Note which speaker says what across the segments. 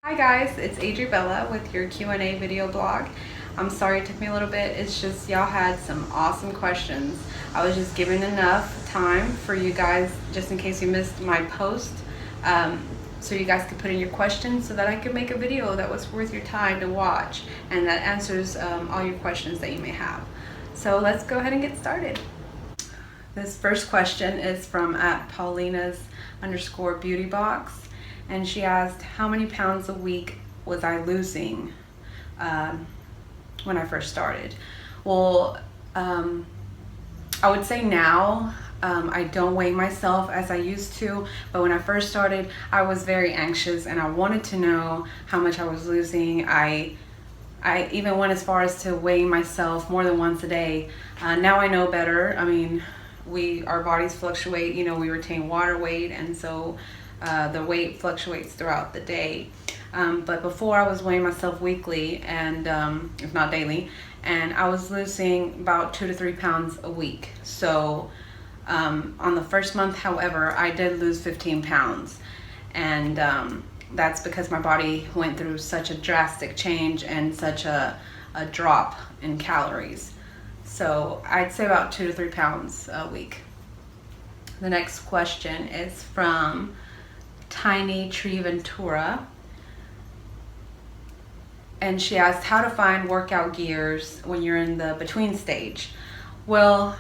Speaker 1: Hi guys, it's Adriabella with your Q&A video blog. I'm sorry it took me a little bit. It's just y'all had some awesome questions. I was just giving enough time for you guys just in case you missed my post, so you guys could put in your questions so that I could make a video that was worth your time to watch and that answers all your questions that you may have. So let's go ahead and get started. This first question is from @Paulina's_beauty_box. And she asked, how many pounds a week was I losing when I first started? Well, I would say now I don't weigh myself as I used to, but when I first started, I was very anxious and I wanted to know how much I was losing. I even went as far as to weigh myself more than once a day. Now I know better. I mean, our bodies fluctuate, we retain water weight, and so the weight fluctuates throughout the day. But before I was weighing myself weekly and if not daily, and I was losing about 2 to 3 pounds a week. So on the first month, however, I did lose 15 pounds. And that's because my body went through such a drastic change and such a drop in calories. So I'd say about 2 to 3 pounds a week. The next question is from Tiny Tree Ventura, and she asked how to find workout gears when you're in the between stage. Well,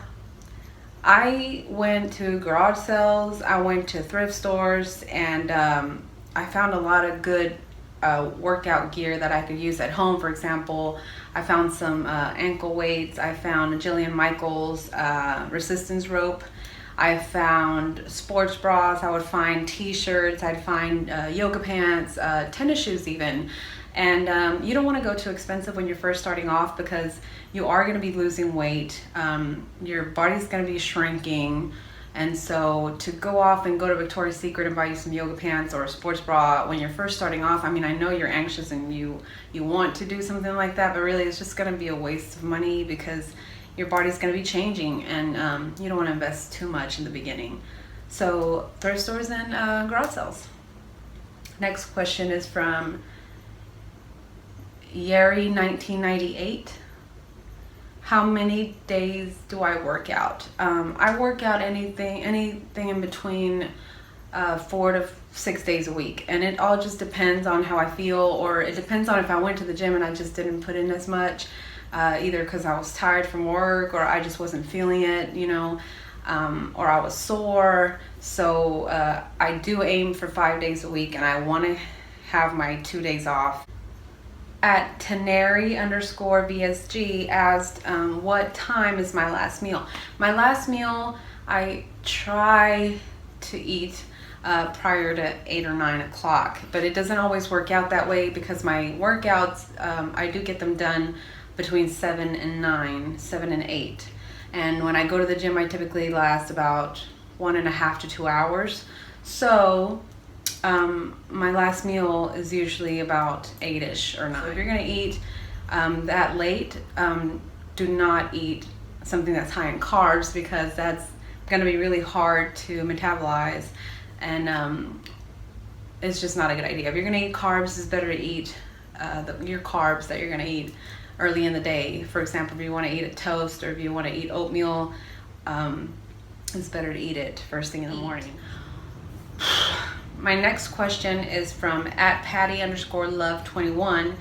Speaker 1: I went to garage sales, I went to thrift stores, and I found a lot of good workout gear that I could use at home. For example, I found some ankle weights, I found a Jillian Michaels resistance rope, I found sports bras, I would find t-shirts, I'd find yoga pants, tennis shoes even. And you don't want to go too expensive when you're first starting off, because you are going to be losing weight. Your body's going to be shrinking. And so to go off and go to Victoria's Secret and buy you some yoga pants or a sports bra when you're first starting off, I mean, I know you're anxious and you want to do something like that, but really it's just going to be a waste of money because your body's going to be changing, and you don't want to invest too much in the beginning. So thrift stores and garage sales. Next question is from Yeri1998. How many days do I work out? I work out anything in between 4 to 6 days a week, and it all just depends on how I feel, or it depends on if I went to the gym and I just didn't put in as much. Either because I was tired from work, or I just wasn't feeling it, or I was sore. So I do aim for 5 days a week, and I want to have my 2 days off. @Taneri_VSG asked, what time is my last meal? My last meal, I try to eat prior to 8 or 9 o'clock, but it doesn't always work out that way because my workouts, I do get them done between 7 and 9, 7 and 8. And when I go to the gym, I typically last about 1.5 to 2 hours. So my last meal is usually about 8-ish or 9. So if you're gonna eat that late, do not eat something that's high in carbs, because that's gonna be really hard to metabolize, and it's just not a good idea. If you're gonna eat carbs, it's better to eat your carbs that you're gonna eat early in the day. For example, if you want to eat a toast, or if you want to eat oatmeal, it's better to eat it first thing in the morning. My next question is from @Patty_love21.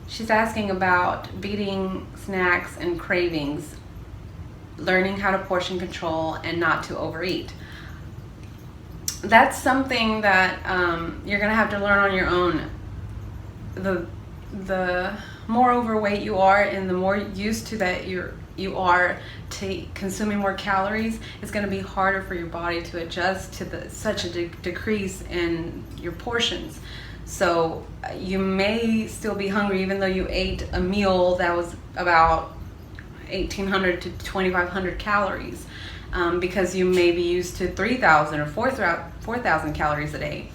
Speaker 1: She's asking about beating snacks and cravings, learning how to portion control and not to overeat. That's something that you're gonna have to learn on your own. The more overweight you are, and the more used to that you are to consuming more calories, it's going to be harder for your body to adjust to such a decrease in your portions. So you may still be hungry even though you ate a meal that was about 1,800 to 2,500 calories, because you may be used to 3,000 or 4,000 calories a day.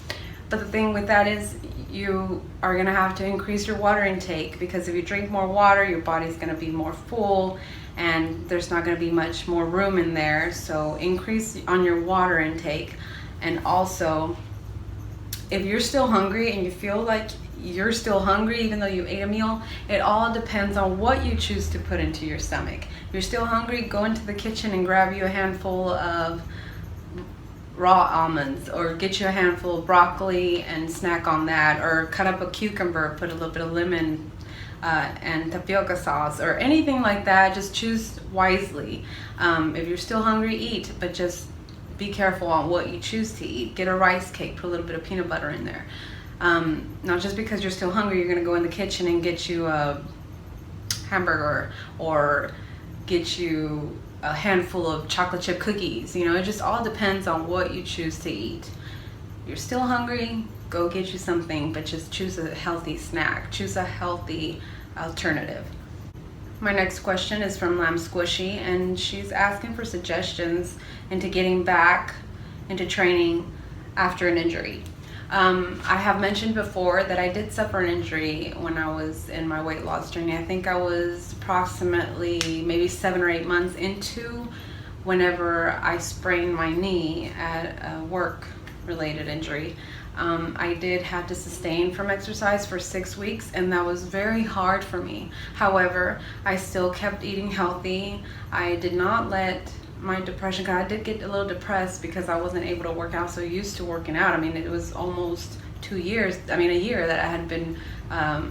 Speaker 1: But the thing with that is you are going to have to increase your water intake, because if you drink more water, your body's going to be more full and there's not going to be much more room in there. So increase on your water intake, and also if you're still hungry and you feel like you're still hungry even though you ate a meal, it all depends on what you choose to put into your stomach. If you're still hungry, go into the kitchen and grab you a handful of raw almonds, or get you a handful of broccoli and snack on that, or cut up a cucumber, put a little bit of lemon and tapioca sauce, or anything like that. Just choose wisely. If you're still hungry, eat, but just be careful on what you choose to eat. Get a rice cake, put a little bit of peanut butter in there. Not just because you're still hungry, you're gonna go in the kitchen and get you a hamburger or get you a handful of chocolate chip cookies. You know, it just all depends on what you choose to eat. You're still hungry, go get you something, but just choose a healthy snack. Choose a healthy alternative. My next question is from Lamb Squishy, and she's asking for suggestions into getting back into training after an injury. I have mentioned before that I did suffer an injury when I was in my weight loss journey. I think I was approximately maybe 7 or 8 months into whenever I sprained my knee at a work-related injury. I did have to sustain from exercise for 6 weeks, and that was very hard for me. However, I still kept eating healthy. I did not let my depression, because I did get a little depressed because I wasn't able to work out, so used to working out. I mean, it was almost a year that I had been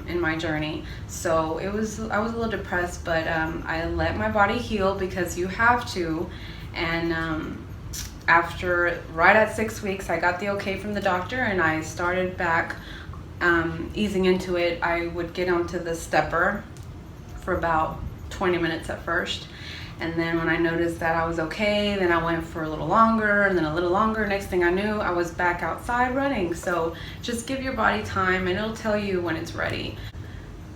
Speaker 1: in my journey. So I was a little depressed, but I let my body heal, because you have to. And right at 6 weeks, I got the okay from the doctor, and I started back easing into it. I would get onto the stepper for about 20 minutes at first. And then when I noticed that I was okay, then I went for a little longer, and then a little longer. Next thing I knew, I was back outside running. So just give your body time, and it'll tell you when it's ready.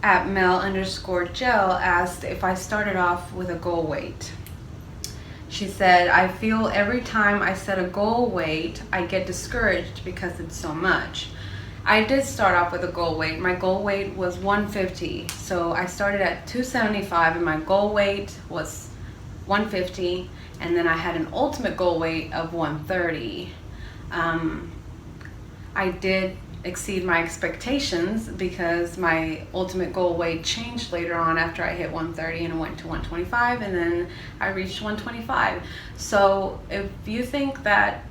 Speaker 1: At Mel_Gel asked if I started off with a goal weight. She said, I feel every time I set a goal weight, I get discouraged because it's so much. I did start off with a goal weight. My goal weight was 150. So I started at 275, and my goal weight was 150, and then I had an ultimate goal weight of 130. I did exceed my expectations, because my ultimate goal weight changed later on after I hit 130, and it went to 125, and then I reached 125. So if you think that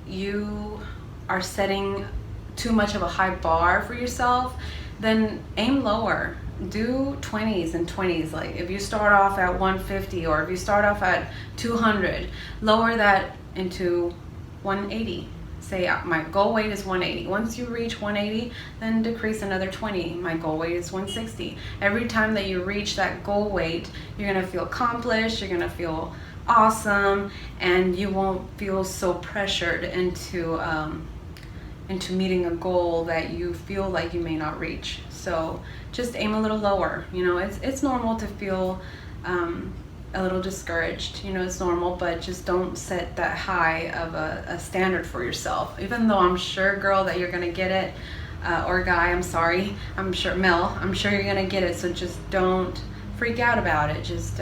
Speaker 1: you are setting too much of a high bar for yourself, then aim lower. Do 20s and 20s. Like if you start off at 150, or if you start off at 200, lower that into 180. Say my goal weight is 180. Once you reach 180, then decrease another 20. My goal weight is 160. Every time that you reach that goal weight, you're gonna feel accomplished, you're gonna feel awesome, and you won't feel so pressured into meeting a goal that you feel like you may not reach. So just aim a little lower. You know, it's normal to feel a little discouraged. You know, it's normal, but just don't set that high of a standard for yourself. Even though I'm sure, girl, that you're gonna get it, or guy, I'm sorry, I'm sure, Mel, I'm sure you're gonna get it. So just don't freak out about it. Just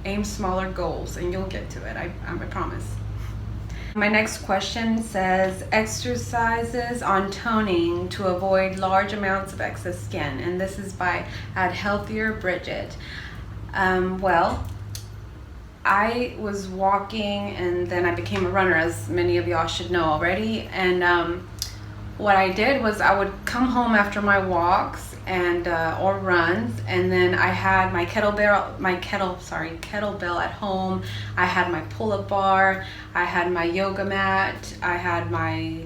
Speaker 1: aim smaller goals, and you'll get to it. I promise. My next question says, exercises on toning to avoid large amounts of excess skin. And this is by Healthier Bridget. Well, I was walking, and then I became a runner, as many of y'all should know already. And what I did was I would come home after my walks and or runs, and then I had my kettlebell at home. I had my pull-up bar, I had my yoga mat, I had my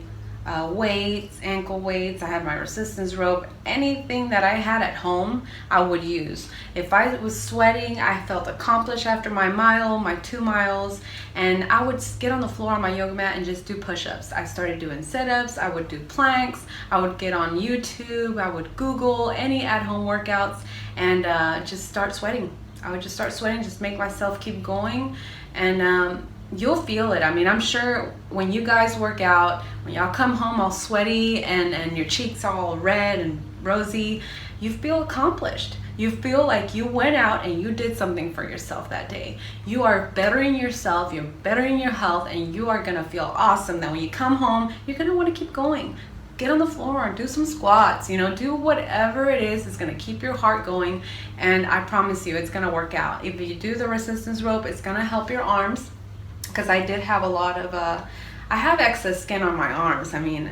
Speaker 1: weights, ankle weights, I had my resistance rope. Anything that I had at home, I would use. If I was sweating, I felt accomplished after my mile, my 2 miles, and I would get on the floor on my yoga mat and just do push-ups. I started doing sit-ups, I would do planks, I would get on YouTube, I would Google any at-home workouts, and just start sweating. I would just start sweating, just make myself keep going, and you'll feel it. I mean, I'm sure when you guys work out, when y'all come home all sweaty and your cheeks all red and rosy, you feel accomplished. You feel like you went out and you did something for yourself that day. You are bettering yourself, you're bettering your health, and you are gonna feel awesome that when you come home, you're gonna wanna keep going. get on the floor and do some squats, you know, do whatever it is going to keep your heart going. And I promise you, it's going to work out. If you do the resistance rope, it's going to help your arms, because I did have a lot of, I have excess skin on my arms. I mean,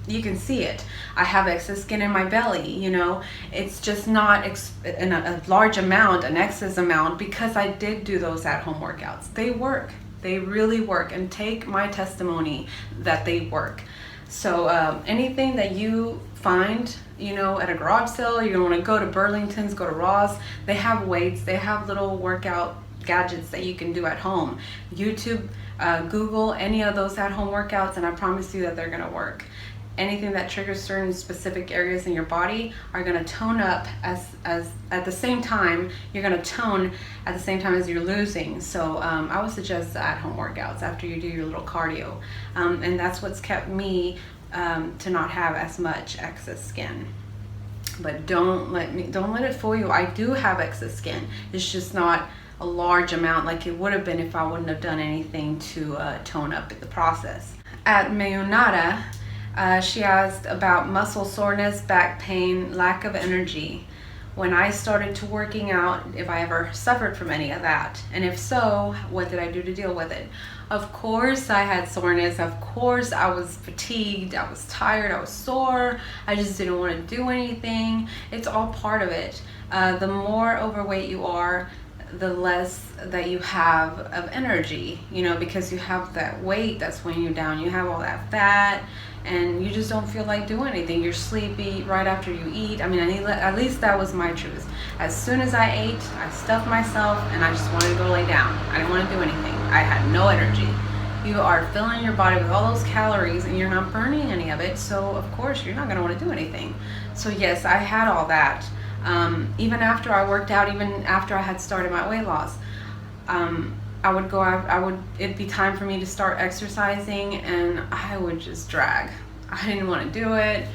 Speaker 1: you can see it. I have excess skin in my belly, you know. It's just not in a large amount, an excess amount, because I did do those at-home workouts. They work. They really work, and take my testimony that they work. So anything that you find, you know, at a garage sale, you want to go to Burlington's, go to Ross, they have weights, they have little workout gadgets that you can do at home. YouTube, Google any of those at-home workouts, and I promise you that they're going to work. Anything that triggers certain specific areas in your body are going to tone up as at the same time. You're going to tone at the same time as you're losing. So I would suggest the at-home workouts after you do your little cardio, and that's what's kept me to not have as much excess skin. But don't let it fool you. I do have excess skin. It's just not a large amount like it would have been if I wouldn't have done anything to tone up in the process. At Mayonata, she asked about muscle soreness, back pain, lack of energy. When I started to working out, if I ever suffered from any of that, and if so, what did I do to deal with it? Of course I had soreness. Of course I was fatigued. I was tired. I was sore. I just didn't want to do anything. It's all part of it. The more overweight you are, the less that you have of energy, you know, because you have that weight that's weighing you down. You have all that fat, and you just don't feel like doing anything. You're sleepy right after you eat. I mean, at least that was my truth. As soon as I ate, I stuffed myself and I just wanted to go lay down. I didn't want to do anything. I had no energy. You are filling your body with all those calories and you're not burning any of it, so of course you're not going to want to do anything. So yes, I had all that. Even after I worked out, even after I had started my weight loss, I would go out, it'd be time for me to start exercising, and I would just drag. I didn't want to do it.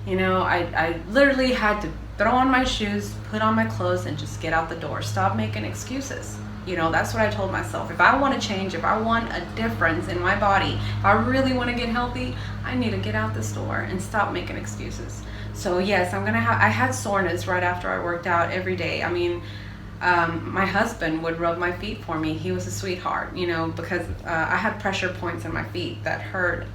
Speaker 1: You know, I literally had to throw on my shoes, put on my clothes, and just get out the door. Stop making excuses. You know, that's what I told myself. If I want to change, if I want a difference in my body, if I really want to get healthy, I need to get out this door and stop making excuses. So yes, I had soreness right after I worked out every day. I mean, my husband would rub my feet for me. He was a sweetheart, you know, because I had pressure points in my feet that hurt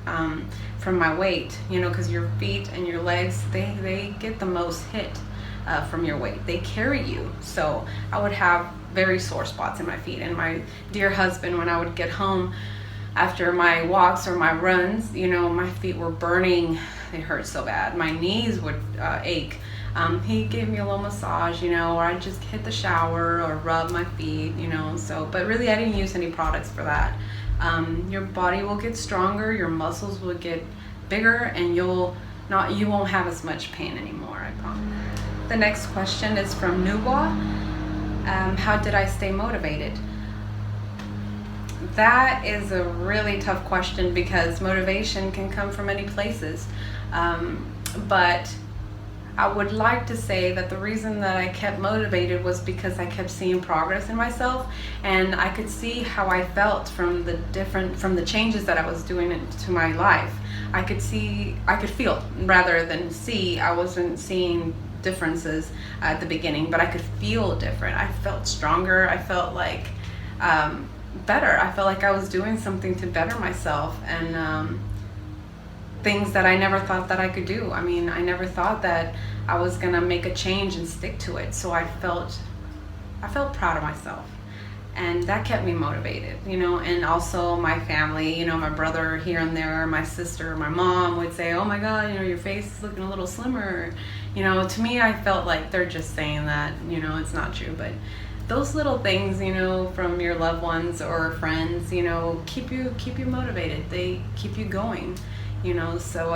Speaker 1: from my weight, you know, because your feet and your legs, they get the most hit from your weight. They carry you. So I would have very sore spots in my feet. And my dear husband, when I would get home after my walks or my runs, you know, my feet were burning. They hurt so bad. My knees would ache. He gave me a little massage, you know, or I'd just hit the shower or rub my feet, you know. So, but really I didn't use any products for that. Your body will get stronger, your muscles will get bigger, and you won't have as much pain anymore, I promise. The next question is from Nuwa. How did I stay motivated? That is a really tough question, because motivation can come from many places. But I would like to say that the reason that I kept motivated was because I kept seeing progress in myself, and I could see how I felt from the changes that I was doing to my life. I could feel rather than see. I wasn't seeing differences at the beginning, but I could feel different. I felt stronger. I felt like better. I felt like I was doing something to better myself, and things that I never thought that I could do. I mean, I never thought that I was gonna make a change and stick to it. So I felt proud of myself, and that kept me motivated, you know. And also my family, you know, my brother here and there, my sister, my mom would say, "Oh my God, you know, your face is looking a little slimmer." You know, to me, I felt like they're just saying that, you know, it's not true. But those little things, you know, from your loved ones or friends, you know, keep you motivated. They keep you going, you know. So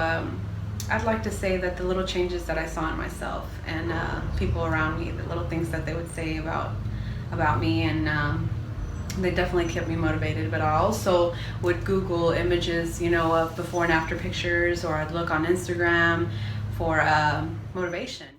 Speaker 1: I'd like to say that the little changes that I saw in myself and people around me, the little things that they would say about me, and they definitely kept me motivated. But I also would Google images, you know, of before and after pictures, or I'd look on Instagram for motivation.